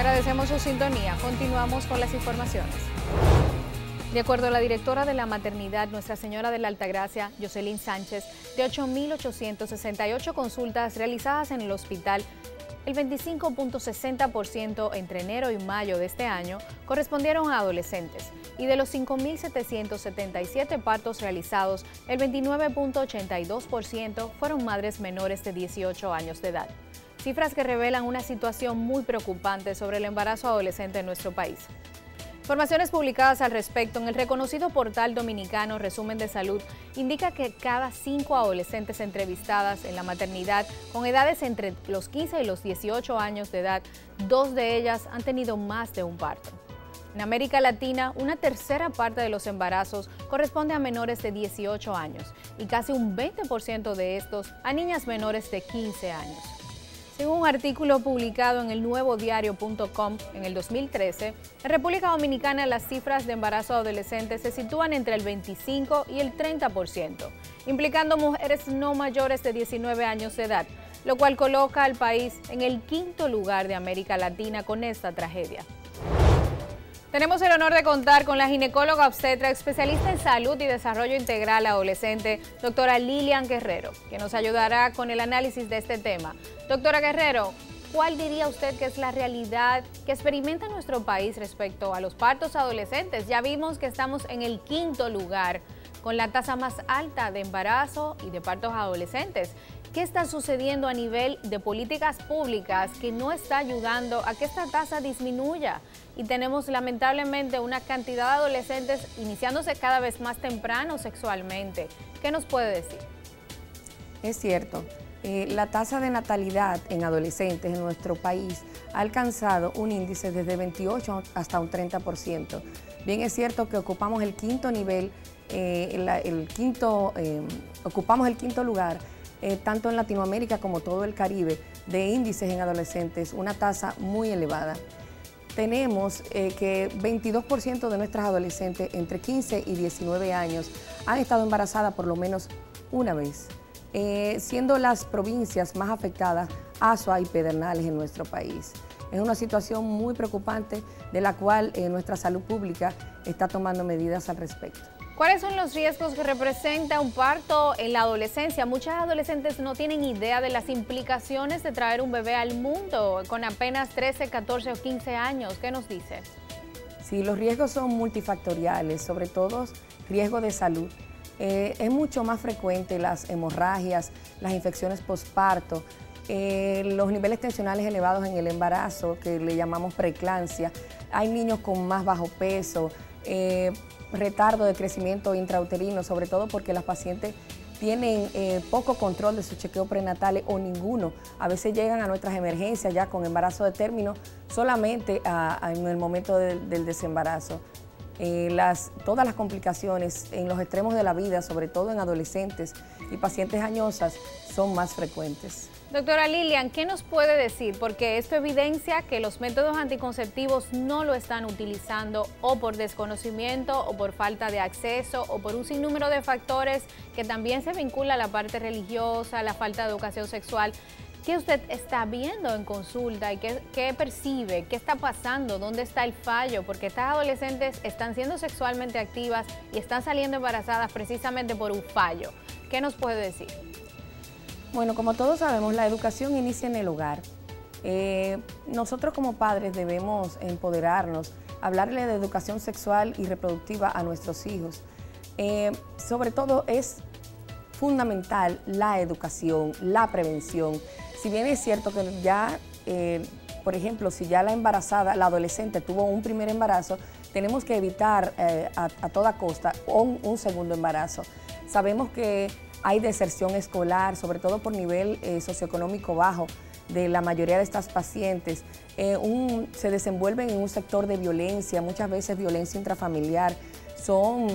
Agradecemos su sintonía. Continuamos con las informaciones. De acuerdo a la directora de la maternidad, Nuestra Señora de la Altagracia, Jocelyn Sánchez, de 8.868 consultas realizadas en el hospital, el 25.60% entre enero y mayo de este año correspondieron a adolescentes, y de los 5.777 partos realizados, el 29.82% fueron madres menores de 18 años de edad. Cifras que revelan una situación muy preocupante sobre el embarazo adolescente en nuestro país. Informaciones publicadas al respecto en el reconocido portal dominicano Resumen de Salud indica que cada 5 adolescentes entrevistadas en la maternidad con edades entre los 15 y los 18 años de edad, 2 de ellas han tenido más de un parto. En América Latina, una tercera parte de los embarazos corresponde a menores de 18 años y casi un 20% de estos a niñas menores de 15 años. Según un artículo publicado en el nuevodiario.com en el 2013, en República Dominicana las cifras de embarazo adolescentes se sitúan entre el 25 y el 30%, implicando mujeres no mayores de 19 años de edad, lo cual coloca al país en el 5º lugar de América Latina con esta tragedia. Tenemos el honor de contar con la ginecóloga obstetra, especialista en salud y desarrollo integral adolescente, doctora Lilian Guerrero, que nos ayudará con el análisis de este tema. Doctora Guerrero, ¿cuál diría usted que es la realidad que experimenta nuestro país respecto a los partos adolescentes? Ya vimos que estamos en el 5º lugar, con la tasa más alta de embarazo y de partos adolescentes. ¿Qué está sucediendo a nivel de políticas públicas que no está ayudando a que esta tasa disminuya? Y tenemos lamentablemente una cantidad de adolescentes iniciándose cada vez más temprano sexualmente. ¿Qué nos puede decir? Es cierto, la tasa de natalidad en adolescentes en nuestro país ha alcanzado un índice desde 28 hasta un 30%. Bien es cierto que ocupamos el 5º nivel, ocupamos el 5º lugar, tanto en Latinoamérica como todo el Caribe, de índices en adolescentes, una tasa muy elevada. Tenemos que 22% de nuestras adolescentes entre 15 y 19 años han estado embarazadas por lo menos una vez, siendo las provincias más afectadas Azua y Pedernales en nuestro país. Es una situación muy preocupante de la cual nuestra salud pública está tomando medidas al respecto. ¿Cuáles son los riesgos que representa un parto en la adolescencia? Muchas adolescentes no tienen idea de las implicaciones de traer un bebé al mundo con apenas 13, 14 o 15 años. ¿Qué nos dice? Sí, los riesgos son multifactoriales, sobre todo riesgo de salud. Es mucho más frecuente las hemorragias, las infecciones postparto, los niveles tensionales elevados en el embarazo, que le llamamos preeclampsia. Hay niños con más bajo peso, retardo de crecimiento intrauterino, sobre todo porque las pacientes tienen poco control de su chequeo prenatal o ninguno. A veces llegan a nuestras emergencias ya con embarazo de término solamente en el momento del desembarazo. Todas las complicaciones en los extremos de la vida, sobre todo en adolescentes y pacientes añosas, son más frecuentes. Doctora Lilian, ¿qué nos puede decir? Porque esto evidencia que los métodos anticonceptivos no lo están utilizando o por desconocimiento o por falta de acceso o por un sinnúmero de factores que también se vincula a la parte religiosa, la falta de educación sexual. ¿Qué usted está viendo en consulta y qué percibe? ¿Qué está pasando? ¿Dónde está el fallo? Porque estas adolescentes están siendo sexualmente activas y están saliendo embarazadas precisamente por un fallo. ¿Qué nos puede decir? Bueno, como todos sabemos, la educación inicia en el hogar. Nosotros como padres debemos empoderarnos, hablarle de educación sexual y reproductiva a nuestros hijos. Sobre todo es fundamental la educación, la prevención. Si bien es cierto que ya, por ejemplo, si ya la embarazada, la adolescente tuvo un primer embarazo, tenemos que evitar a toda costa un segundo embarazo. Sabemos que hay deserción escolar, sobre todo por nivel socioeconómico bajo de la mayoría de estas pacientes. Se desenvuelven en un sector de violencia, muchas veces violencia intrafamiliar. Son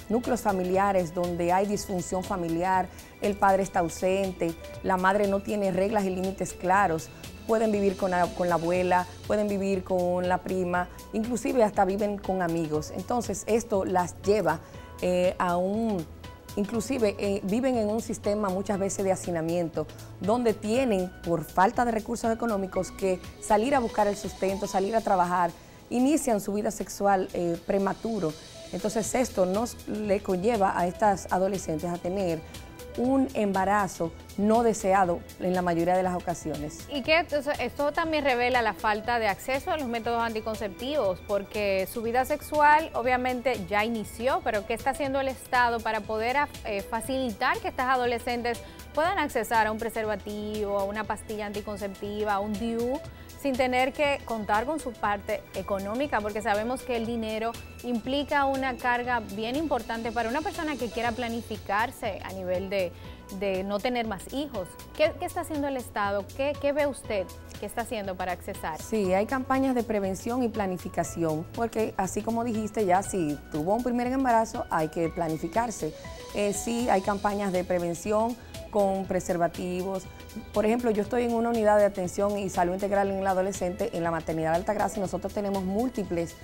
núcleos familiares donde hay disfunción familiar, el padre está ausente, la madre no tiene reglas y límites claros. Pueden vivir con la abuela, pueden vivir con la prima, inclusive hasta viven con amigos. Entonces esto las lleva a inclusive viven en un sistema muchas veces de hacinamiento, donde tienen, por falta de recursos económicos, que salir a buscar el sustento, salir a trabajar, inician su vida sexual prematuro. Entonces esto le conlleva a estas adolescentes a tener un embarazo no deseado en la mayoría de las ocasiones. Y que esto también revela la falta de acceso a los métodos anticonceptivos, porque su vida sexual obviamente ya inició, pero ¿qué está haciendo el Estado para poder facilitar que estas adolescentes puedan accesar a un preservativo, a una pastilla anticonceptiva, a un DIU, sin tener que contar con su parte económica? Porque sabemos que el dinero implica una carga bien importante para una persona que quiera planificarse a nivel de no tener más hijos. ¿Qué está haciendo el Estado? ¿Qué ve usted que está haciendo para accesar? Sí, hay campañas de prevención y planificación, porque así como dijiste, ya si tuvo un primer embarazo hay que planificarse. Sí, hay campañas de prevención con preservativos. Por ejemplo, yo estoy en una unidad de atención y salud integral en el adolescente en la maternidad de Altagracia, y nosotros tenemos múltiples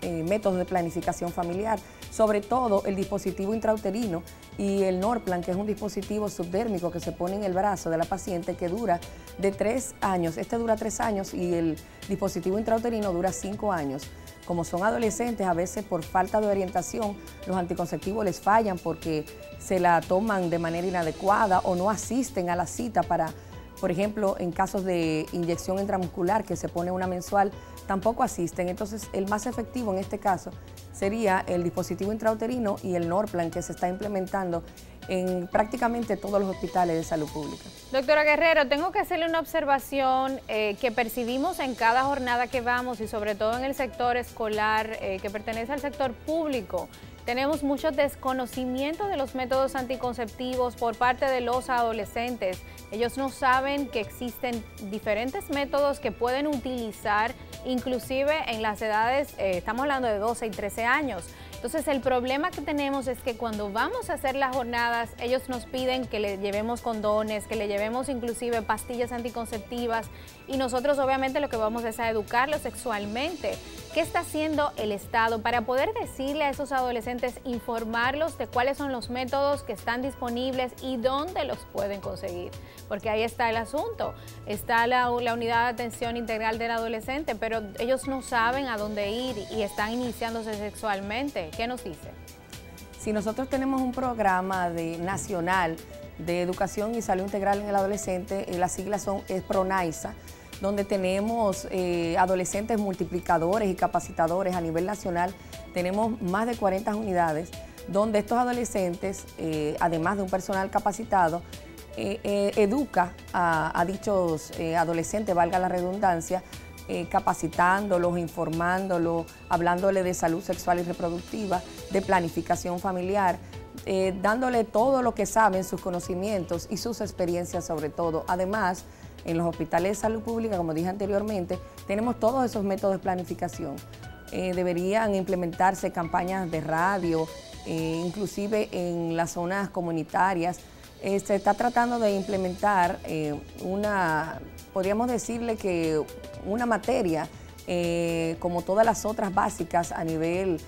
métodos de planificación familiar, sobre todo el dispositivo intrauterino y el Norplan, que es un dispositivo subdérmico que se pone en el brazo de la paciente, que dura de 3 años. Este dura 3 años y el dispositivo intrauterino dura 5 años. Como son adolescentes, a veces por falta de orientación, los anticonceptivos les fallan porque se la toman de manera inadecuada o no asisten a la cita para, por ejemplo, en casos de inyección intramuscular que se pone una mensual, tampoco asisten. Entonces, el más efectivo en este caso sería el dispositivo intrauterino y el Norplan, que se está implementando en prácticamente todos los hospitales de salud pública. Doctora Guerrero, tengo que hacerle una observación que percibimos en cada jornada que vamos, y sobre todo en el sector escolar que pertenece al sector público. Tenemos mucho desconocimiento de los métodos anticonceptivos por parte de los adolescentes. Ellos no saben que existen diferentes métodos que pueden utilizar, inclusive en las edades, estamos hablando de 12 y 13 años. Entonces el problema que tenemos es que cuando vamos a hacer las jornadas, ellos nos piden que le llevemos condones, que le llevemos inclusive pastillas anticonceptivas, y nosotros obviamente lo que vamos es a educarlos sexualmente. ¿Qué está haciendo el Estado para poder decirle a esos adolescentes, informarlos de cuáles son los métodos que están disponibles y dónde los pueden conseguir? Porque ahí está el asunto. Está la unidad de atención integral del adolescente, pero ellos no saben a dónde ir y están iniciándose sexualmente. ¿Qué nos dice? Si nosotros tenemos un programa nacional de educación y salud integral en el adolescente, las siglas es PRONAISA, donde tenemos adolescentes multiplicadores y capacitadores a nivel nacional. Tenemos más de 40 unidades donde estos adolescentes, además de un personal capacitado, educa a dichos adolescentes, valga la redundancia, capacitándolos, informándolos, hablándole de salud sexual y reproductiva, de planificación familiar, dándole todo lo que saben, sus conocimientos y sus experiencias sobre todo. Además, en los hospitales de salud pública, como dije anteriormente, tenemos todos esos métodos de planificación. Deberían implementarse campañas de radio, inclusive en las zonas comunitarias. Se está tratando de implementar podríamos decirle que una materia, como todas las otras básicas a nivel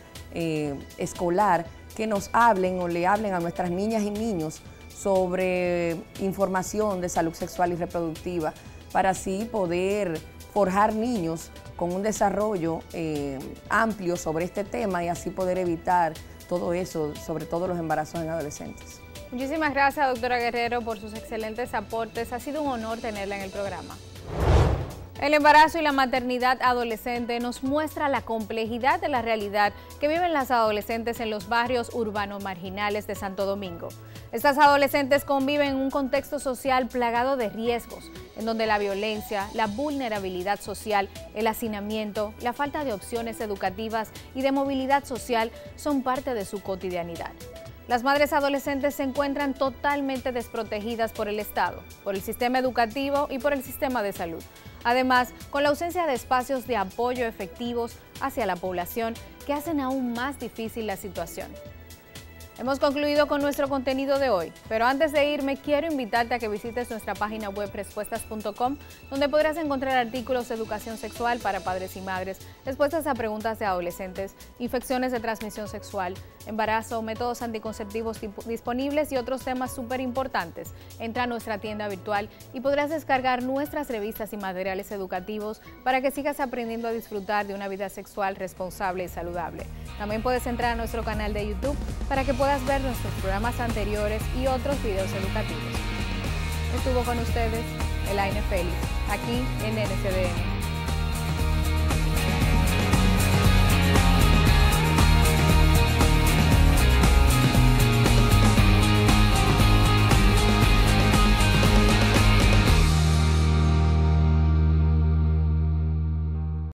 escolar, que nos hablen o le hablen a nuestras niñas y niños sobre información de salud sexual y reproductiva, para así poder forjar niños con un desarrollo amplio sobre este tema y así poder evitar todo eso, sobre todo los embarazos en adolescentes. Muchísimas gracias, doctora Guerrero, por sus excelentes aportes. Ha sido un honor tenerla en el programa. El embarazo y la maternidad adolescente nos muestra la complejidad de la realidad que viven las adolescentes en los barrios urbanos marginales de Santo Domingo. Estas adolescentes conviven en un contexto social plagado de riesgos, en donde la violencia, la vulnerabilidad social, el hacinamiento, la falta de opciones educativas y de movilidad social son parte de su cotidianidad. Las madres adolescentes se encuentran totalmente desprotegidas por el Estado, por el sistema educativo y por el sistema de salud. Además, con la ausencia de espacios de apoyo efectivos hacia la población que hacen aún más difícil la situación. Hemos concluido con nuestro contenido de hoy, pero antes de irme quiero invitarte a que visites nuestra página web respuestas.com, donde podrás encontrar artículos de educación sexual para padres y madres, respuestas a preguntas de adolescentes, infecciones de transmisión sexual, embarazo, métodos anticonceptivos disponibles y otros temas súper importantes. Entra a nuestra tienda virtual y podrás descargar nuestras revistas y materiales educativos para que sigas aprendiendo a disfrutar de una vida sexual responsable y saludable. También puedes entrar a nuestro canal de YouTube para que puedas ver nuestros programas anteriores y otros videos educativos. Estuvo con ustedes Elaine Félix, aquí en NCDN.